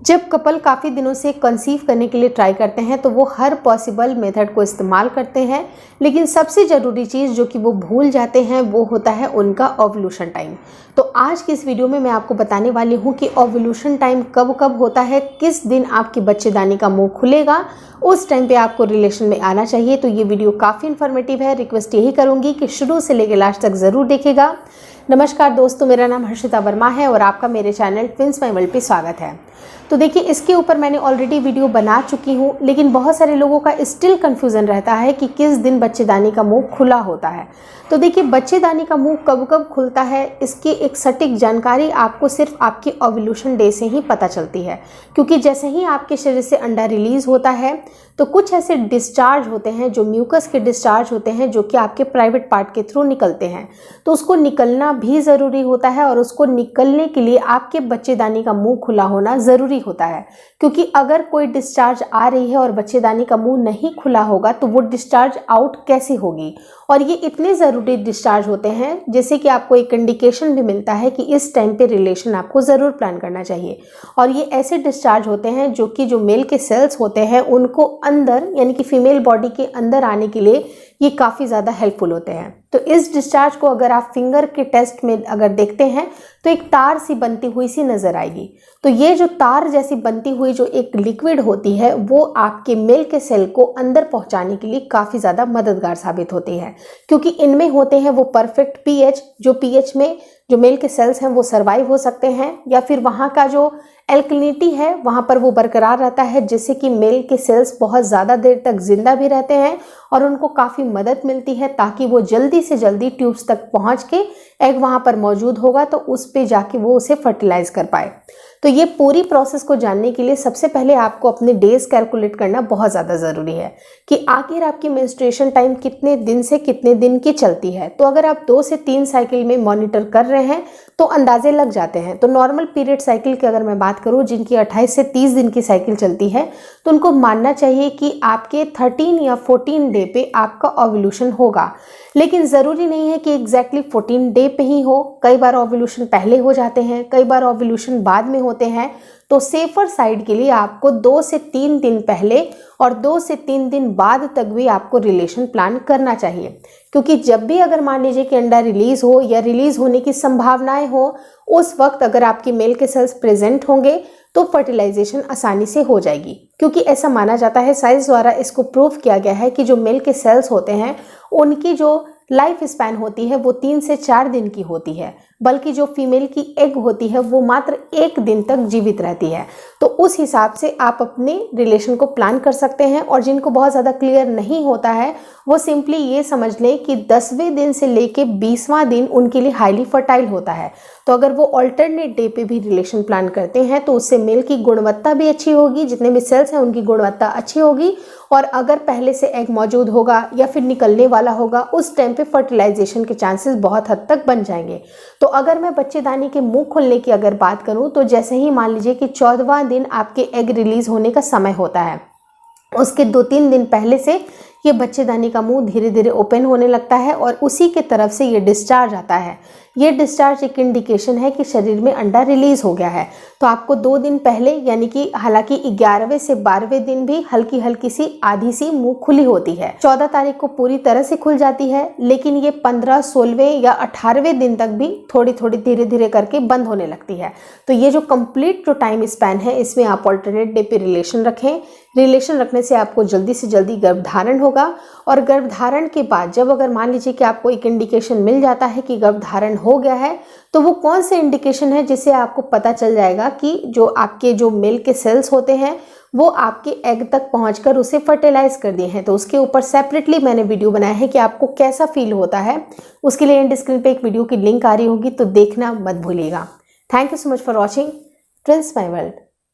जब कपल काफ़ी दिनों से कंसीव करने के लिए ट्राई करते हैं तो वो हर पॉसिबल मेथड को इस्तेमाल करते हैं, लेकिन सबसे ज़रूरी चीज़ जो कि वो भूल जाते हैं वो होता है उनका ओव्यूलेशन टाइम। तो आज की इस वीडियो में मैं आपको बताने वाली हूँ कि ओव्यूलेशन टाइम कब कब होता है, किस दिन आपकी बच्चेदानी का मुंह खुलेगा, उस टाइम पे आपको रिलेशन में आना चाहिए। तो ये वीडियो काफ़ी इन्फॉर्मेटिव है। रिक्वेस्ट यही करूँगी कि शुरू से लेकर लास्ट तक ज़रूर देखिएगा। नमस्कार दोस्तों, मेरा नाम हर्षिता वर्मा है और आपका मेरे चैनल ट्विंस माय वर्ल्ड पे स्वागत है। तो देखिए, इसके ऊपर मैंने ऑलरेडी वीडियो बना चुकी हूँ, लेकिन बहुत सारे लोगों का स्टिल कन्फ्यूज़न रहता है कि किस दिन बच्चेदानी का मुंह खुला होता है। तो देखिए, बच्चेदानी का मुंह कब कब खुलता है, इसकी एक सटीक जानकारी आपको सिर्फ आपके ओव्यूलेशन डे से ही पता चलती है, क्योंकि जैसे ही आपके शरीर से अंडा रिलीज़ होता है तो कुछ ऐसे डिस्चार्ज होते हैं जो म्यूकस के डिस्चार्ज होते हैं, जो कि आपके प्राइवेट पार्ट के थ्रू निकलते हैं। तो उसको निकलना भी ज़रूरी होता है और उसको निकलने के लिए आपके बच्चेदानी का मुंह खुला होना ज़रूरी होता है, क्योंकि अगर कोई डिस्चार्ज आ रही है और बच्चेदानी का मुंह नहीं खुला होगा तो वो डिस्चार्ज आउट कैसे होगी। और ये इतने ज़रूरी डिस्चार्ज होते हैं जैसे कि आपको एक इंडिकेशन भी मिलता है कि इस टाइम पे रिलेशन आपको ज़रूर प्लान करना चाहिए। और ये ऐसे डिस्चार्ज होते हैं जो कि जो मेल के सेल्स होते हैं उनको अंदर, यानी कि फीमेल बॉडी के अंदर आने के लिए ये काफ़ी ज़्यादा हेल्पफुल होते हैं। तो इस डिस्चार्ज को अगर आप फिंगर के टेस्ट में अगर देखते हैं तो एक तार सी बनती हुई सी नज़र आएगी। तो ये जो तार जैसी बनती हुई जो एक लिक्विड होती है वो आपके मेल के सेल को अंदर पहुंचाने के लिए काफ़ी ज़्यादा मददगार साबित होती है, क्योंकि इनमें होते हैं वो परफेक्ट पीएच, जो पीएच में जो मेल के सेल्स हैं वो सर्वाइव हो सकते हैं, या फिर वहाँ का जो एल्कलिनिटी है वहाँ पर वो बरकरार रहता है, जिससे कि मेल के सेल्स बहुत ज़्यादा देर तक जिंदा भी रहते हैं और उनको काफ़ी मदद मिलती है, ताकि वो जल्दी से जल्दी ट्यूब्स तक पहुँच के एग वहाँ पर मौजूद होगा तो उस पे जाके वो उसे फर्टिलाइज कर पाए। तो ये पूरी प्रोसेस को जानने के लिए सबसे पहले आपको अपने डेज कैलकुलेट करना बहुत ज़्यादा ज़रूरी है कि आखिर आपकी मेंस्ट्रुएशन टाइम कितने दिन से कितने दिन की चलती है। तो अगर आप 2 से 3 साइकिल में मॉनिटर कर रहे हैं तो अंदाजे लग जाते हैं। तो नॉर्मल पीरियड साइकिल की अगर मैं बात करूं, जिनकी 28 से 30 दिन की साइकिल चलती है, तो उनको मानना चाहिए कि आपके 13 या 14 डे पे आपका ओव्यूलेशन होगा। लेकिन ज़रूरी नहीं है कि एग्जैक्टली 14 डे पे ही हो। कई बार ओव्यूलेशन पहले हो जाते हैं, कई बार ओव्यूलेशन बाद में होते हैं। तो सेफर साइड के लिए आपको 2 से 3 दिन पहले और 2 से 3 दिन बाद तक भी आपको रिलेशन प्लान करना चाहिए, क्योंकि जब भी अगर मान लीजिए कि अंडा रिलीज हो या रिलीज होने की संभावनाएं हो, उस वक्त अगर आपकी मेल के सेल्स प्रेजेंट होंगे तो फर्टिलाइजेशन आसानी से हो जाएगी। क्योंकि ऐसा माना जाता है, साइंस द्वारा इसको प्रूव किया गया है कि जो मेल के सेल्स होते हैं उनकी जो लाइफ स्पैन होती है वो 3 से 4 दिन की होती है, बल्कि जो फीमेल की एग होती है वो मात्र 1 दिन तक जीवित रहती है। तो उस हिसाब से आप अपने रिलेशन को प्लान कर सकते हैं। और जिनको बहुत ज़्यादा क्लियर नहीं होता है वो सिंपली ये समझ लें कि 10वें दिन से लेके 20वां दिन उनके लिए हाईली फर्टाइल होता है। तो अगर वो ऑल्टरनेट डे पे भी रिलेशन प्लान करते हैं तो उससे मेल की गुणवत्ता भी अच्छी होगी, जितने भी सेल्स हैं उनकी गुणवत्ता अच्छी होगी, और अगर पहले से एग मौजूद होगा या फिर निकलने वाला होगा उस टाइम पे फर्टिलाइजेशन के चांसेस बहुत हद तक बन जाएंगे। तो अगर मैं बच्चेदानी के मुंह खुलने की अगर बात करूं, तो जैसे ही मान लीजिए कि 14वां दिन आपके एग रिलीज होने का समय होता है, उसके 2-3 दिन पहले से ये बच्चेदानी का मुंह धीरे धीरे ओपन होने लगता है और उसी के तरफ से ये डिस्चार्ज आता है। ये डिस्चार्ज एक इंडिकेशन है कि शरीर में अंडा रिलीज हो गया है। तो आपको 2 दिन पहले, यानी कि हालांकि 11वें से 12वें दिन भी हल्की हल्की सी आधी सी मुंह खुली होती है। 14 तारीख को पूरी तरह से खुल जाती है, लेकिन ये 15, 16वें या 18वें दिन तक भी थोड़ी थोड़ी धीरे धीरे करके बंद होने लगती है। तो ये जो कंप्लीट जो टाइम स्पैन है, इसमें आप ऑल्टरनेट डे पे रिलेशन रखें। रिलेशन रखने से आपको जल्दी से जल्दी गर्भधारण होगा, और गर्भधारण के बाद जब अगर मान लीजिए कि आपको एक इंडिकेशन मिल जाता है कि गर्भधारण हो गया है, तो वो कौन से इंडिकेशन है जिससे आपको पता चल जाएगा कि जो आपके जो मेल के सेल्स होते हैं वो आपके एग तक पहुंचकर उसे फर्टिलाइज कर दिए हैं। तो उसके ऊपर सेपरेटली मैंने वीडियो बनाया है कि आपको कैसा फील होता है। उसके लिए एंड स्क्रीन पे एक वीडियो की लिंक आ रही होगी, तो देखना मत भूलिएगा। Thank you so much for watching twins my world.